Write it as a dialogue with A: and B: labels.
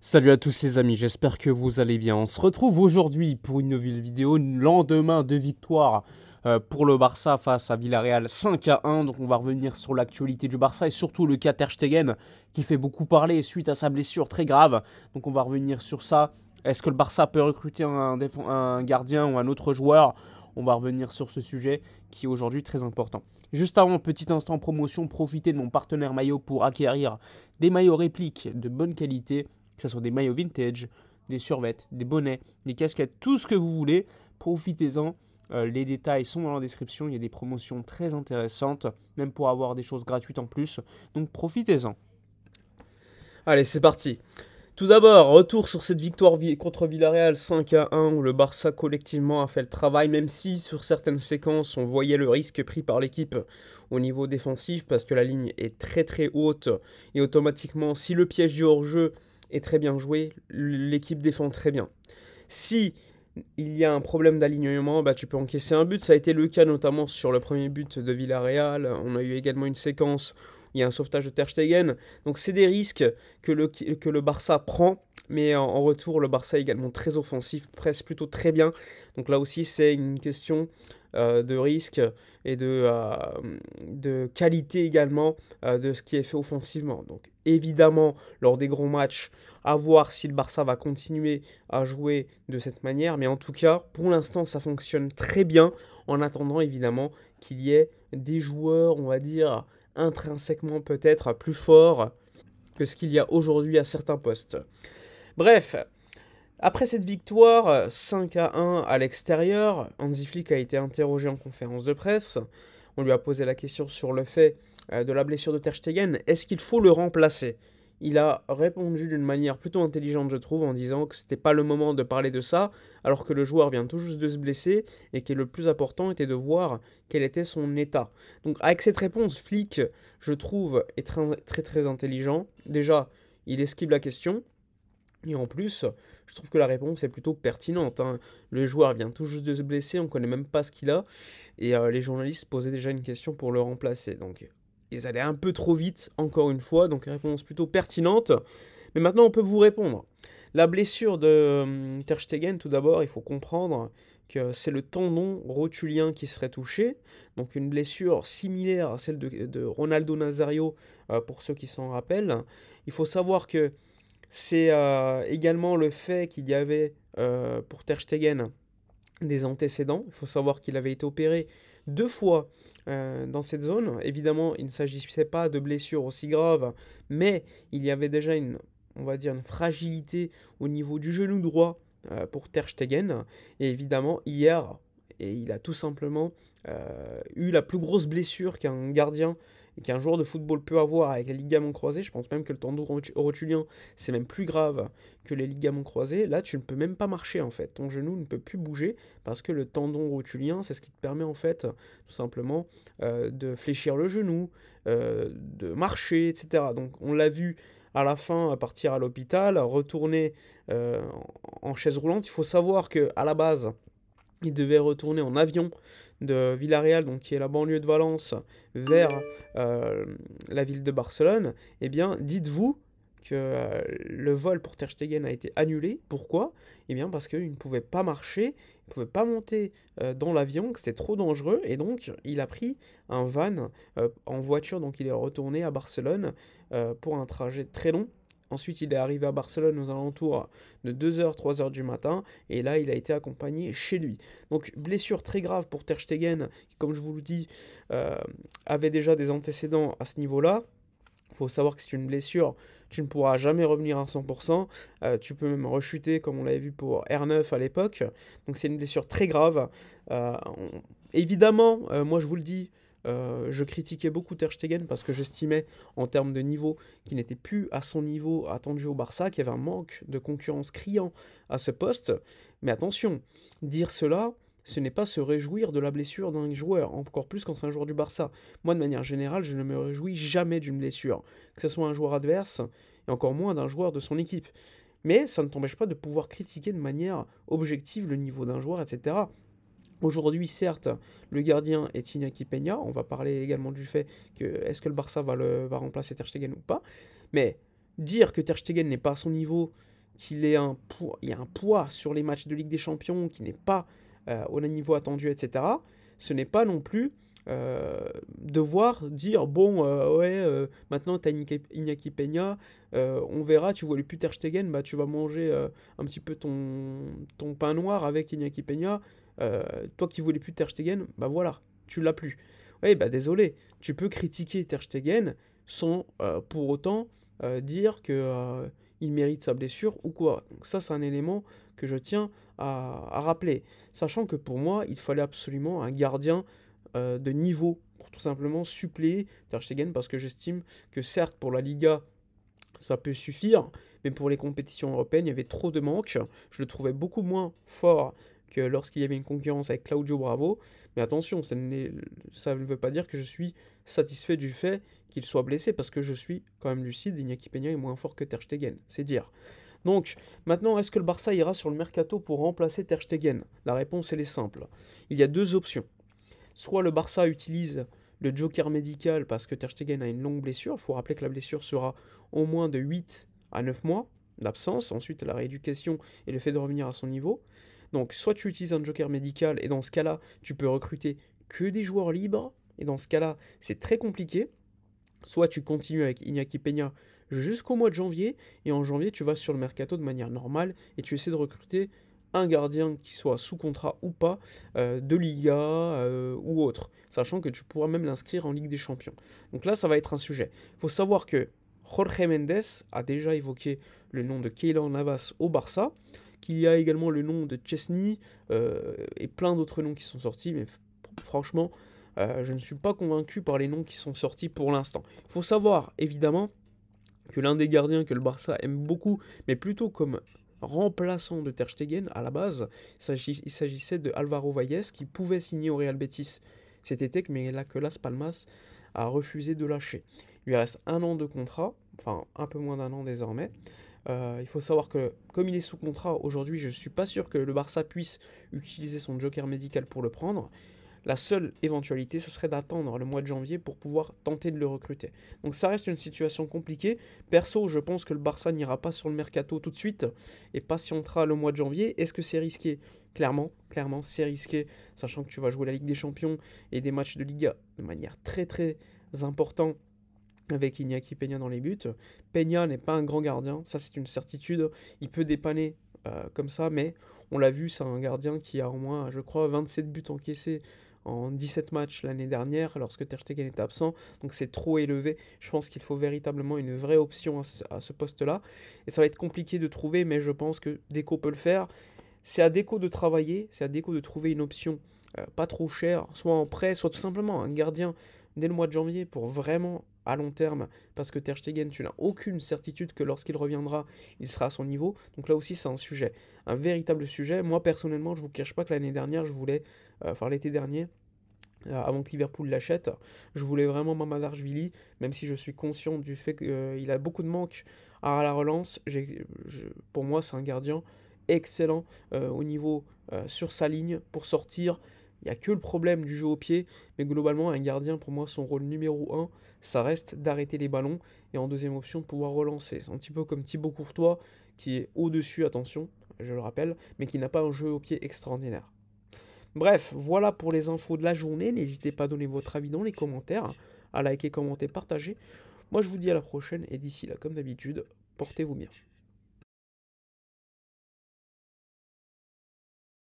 A: Salut à tous les amis, j'espère que vous allez bien. On se retrouve aujourd'hui pour une nouvelle vidéo, lendemain de victoire pour le Barça face à Villarreal 5-1. Donc on va revenir sur l'actualité du Barça et surtout le cas Ter Stegen qui fait beaucoup parler suite à sa blessure très grave. Donc on va revenir sur ça. Est-ce que le Barça peut recruter un gardien ou un autre joueur? On va revenir sur ce sujet qui est aujourd'hui très important. Juste avant, petit instant promotion, profitez de mon partenaire maillot pour acquérir des maillots répliques de bonne qualité, que ce soit des maillots vintage, des survêtements, des bonnets, des casquettes, tout ce que vous voulez. Profitez-en. Les détails sont dans la description. Il y a des promotions très intéressantes, même pour avoir des choses gratuites en plus. Donc profitez-en. Allez, c'est parti. Tout d'abord, retour sur cette victoire contre Villarreal 5-1 où le Barça collectivement a fait le travail, même si sur certaines séquences on voyait le risque pris par l'équipe au niveau défensif parce que la ligne est très très haute et automatiquement si le piège du hors-jeu est très bien joué, l'équipe défend très bien. Si il y a un problème d'alignement, bah, tu peux encaisser un but. Ça a été le cas notamment sur le premier but de Villarreal. On a eu également une séquence où il y a un sauvetage de Ter Stegen. Donc c'est des risques que le Barça prend. Mais en retour, le Barça est également très offensif, presse plutôt très bien. Donc là aussi, c'est une question de risque et de qualité également de ce qui est fait offensivement. Donc évidemment, lors des gros matchs, à voir si le Barça va continuer à jouer de cette manière. Mais en tout cas, pour l'instant, ça fonctionne très bien. En attendant, évidemment, qu'il y ait des joueurs, on va dire, intrinsèquement peut-être plus forts que ce qu'il y a aujourd'hui à certains postes. Bref, après cette victoire 5-1 à l'extérieur, Hansi Flick a été interrogé en conférence de presse. On lui a posé la question sur le fait de la blessure de Ter Stegen. Est-ce qu'il faut le remplacer? Il a répondu d'une manière plutôt intelligente, je trouve, en disant que c'était pas le moment de parler de ça, alors que le joueur vient tout juste de se blesser et que le plus important était de voir quel était son état. Donc, avec cette réponse, Flick, je trouve, est très très, très intelligent. Déjà, il esquive la question. Et en plus, je trouve que la réponse est plutôt pertinente, hein. Le joueur vient tout juste de se blesser, on ne connaît même pas ce qu'il a. Et les journalistes posaient déjà une question pour le remplacer. Donc ils allaient un peu trop vite, encore une fois. Donc réponse plutôt pertinente. Mais maintenant, on peut vous répondre. La blessure de Ter Stegen, tout d'abord, il faut comprendre que c'est le tendon rotulien qui serait touché. Donc une blessure similaire à celle de Ronaldo Nazario, pour ceux qui s'en rappellent. Il faut savoir que c'est également le fait qu'il y avait pour Ter Stegen des antécédents. Il faut savoir qu'il avait été opéré 2 fois dans cette zone. Évidemment, il ne s'agissait pas de blessures aussi graves, mais il y avait déjà on va dire, une fragilité au niveau du genou droit pour Ter Stegen. Et évidemment, hier, et il a tout simplement eu la plus grosse blessure qu'un gardien et qu'un joueur de football peut avoir avec les ligaments croisés. Je pense même que le tendon rotulien, c'est même plus grave que les ligaments croisés. Là, tu ne peux même pas marcher en fait. Ton genou ne peut plus bouger parce que le tendon rotulien, c'est ce qui te permet en fait tout simplement de fléchir le genou, de marcher, etc. Donc on l'a vu à la fin à partir à l'hôpital, retourner en chaise roulante. Il faut savoir que à la base, il devait retourner en avion de Villarreal, donc qui est la banlieue de Valence, vers la ville de Barcelone. Eh bien, dites-vous que le vol pour Ter Stegen a été annulé. Pourquoi? Eh bien, parce qu'il ne pouvait pas marcher, il ne pouvait pas monter dans l'avion, que c'était trop dangereux, et donc il a pris un van en voiture, donc il est retourné à Barcelone pour un trajet très long. Ensuite, il est arrivé à Barcelone aux alentours de 2h, 3h du matin, et là, il a été accompagné chez lui. Donc, blessure très grave pour Ter Stegen, qui, comme je vous le dis, avait déjà des antécédents à ce niveau-là. Il faut savoir que c'est une blessure, tu ne pourras jamais revenir à 100%, tu peux même rechuter comme on l'avait vu pour R9 à l'époque, donc c'est une blessure très grave. Euh, Évidemment, moi je vous le dis, je critiquais beaucoup Ter Stegen parce que j'estimais en termes de niveau qu'il n'était plus à son niveau attendu au Barça, qu'il y avait un manque de concurrence criant à ce poste. Mais attention, dire cela, ce n'est pas se réjouir de la blessure d'un joueur, encore plus quand c'est un joueur du Barça. Moi, de manière générale, je ne me réjouis jamais d'une blessure, que ce soit un joueur adverse, et encore moins d'un joueur de son équipe. Mais ça ne t'empêche pas de pouvoir critiquer de manière objective le niveau d'un joueur, etc. Aujourd'hui, certes, le gardien est Iñaki Peña. On va parler également du fait que est-ce que le Barça va remplacer Ter Stegen ou pas. Mais dire que Ter Stegen n'est pas à son niveau qu'il ait il y a un poids sur les matchs de Ligue des Champions qui n'est pas au niveau attendu, etc., ce n'est pas non plus devoir dire bon maintenant t'as Iñaki Peña, on verra, tu vois les plus Ter Stegen, bah tu vas manger un petit peu ton pain noir avec Iñaki Peña, toi qui voulais plus Ter Stegen, bah voilà, tu l'as plus. Oui, bah désolé, tu peux critiquer Ter Stegen sans pour autant dire que il mérite sa blessure ou quoi. Donc ça c'est un élément que je tiens à rappeler, sachant que pour moi il fallait absolument un gardien de niveau pour tout simplement suppléer Ter Stegen, parce que j'estime que certes pour la Liga ça peut suffire, mais pour les compétitions européennes il y avait trop de manques, je le trouvais beaucoup moins fort que lorsqu'il y avait une concurrence avec Claudio Bravo, mais attention, ça ne veut pas dire que je suis satisfait du fait qu'il soit blessé, parce que je suis quand même lucide, Iñaki Peña est moins fort que Ter Stegen, c'est dire. Donc, maintenant, est-ce que le Barça ira sur le mercato pour remplacer Ter Stegen? La réponse, elle est simple. Il y a deux options. Soit le Barça utilise le joker médical parce que Ter Stegen a une longue blessure. Il faut rappeler que la blessure sera au moins de 8 à 9 mois d'absence. Ensuite, la rééducation et le fait de revenir à son niveau. Donc, soit tu utilises un joker médical et dans ce cas-là, tu peux recruter que des joueurs libres. Et dans ce cas-là, c'est très compliqué. Soit tu continues avec Iñaki Peña jusqu'au mois de janvier, et en janvier, tu vas sur le mercato de manière normale et tu essaies de recruter un gardien qui soit sous contrat ou pas, de Liga ou autre, sachant que tu pourras même l'inscrire en Ligue des Champions. Donc là, ça va être un sujet. Il faut savoir que Jorge Mendes a déjà évoqué le nom de Keylor Navas au Barça, qu'il y a également le nom de Chesney et plein d'autres noms qui sont sortis, mais franchement, je ne suis pas convaincu par les noms qui sont sortis pour l'instant. Il faut savoir, évidemment, que l'un des gardiens que le Barça aime beaucoup, mais plutôt comme remplaçant de Ter Stegen à la base, il s'agissait de Álvaro Valles, qui pouvait signer au Real Betis cet été, mais là que Las Palmas a refusé de lâcher. Il lui reste un an de contrat, enfin un peu moins d'un an désormais. Il faut savoir que comme il est sous contrat aujourd'hui, je ne suis pas sûr que le Barça puisse utiliser son joker médical pour le prendre. La seule éventualité, ce serait d'attendre le mois de janvier pour pouvoir tenter de le recruter. Donc ça reste une situation compliquée. Perso, je pense que le Barça n'ira pas sur le mercato tout de suite et patientera le mois de janvier. Est-ce que c'est risqué? Clairement, c'est risqué, sachant que tu vas jouer la Ligue des Champions et des matchs de Liga de manière très très importante avec Iñaki Peña dans les buts. Peña n'est pas un grand gardien, ça c'est une certitude. Il peut dépanner comme ça, mais on l'a vu, c'est un gardien qui a au moins, je crois, 27 buts encaissés en 17 matchs l'année dernière, lorsque Ter Stegen était absent, donc c'est trop élevé. Je pense qu'il faut véritablement une vraie option à ce poste-là, et ça va être compliqué de trouver, mais je pense que Deco peut le faire. C'est à Deco de travailler, c'est à Deco de trouver une option pas trop chère, soit en prêt, soit tout simplement un gardien dès le mois de janvier pour vraiment à long terme, parce que Ter Stegen, tu n'as aucune certitude que lorsqu'il reviendra, il sera à son niveau. Donc là aussi, c'est un sujet, un véritable sujet. Moi, personnellement, je vous cache pas que l'année dernière, je voulais, enfin l'été dernier, avant que Liverpool l'achète, je voulais vraiment Mamadashvili, même si je suis conscient du fait qu'il a beaucoup de manques à la relance. Pour moi, c'est un gardien excellent au niveau sur sa ligne pour sortir. Il n'y a que le problème du jeu au pied, mais globalement, un gardien, pour moi, son rôle numéro 1, ça reste d'arrêter les ballons, et en deuxième option, de pouvoir relancer. C'est un petit peu comme Thibaut Courtois, qui est au-dessus, attention, je le rappelle, mais qui n'a pas un jeu au pied extraordinaire. Bref, voilà pour les infos de la journée. N'hésitez pas à donner votre avis dans les commentaires, à liker, commenter, partager. Moi, je vous dis à la prochaine, et d'ici là, comme d'habitude, portez-vous bien.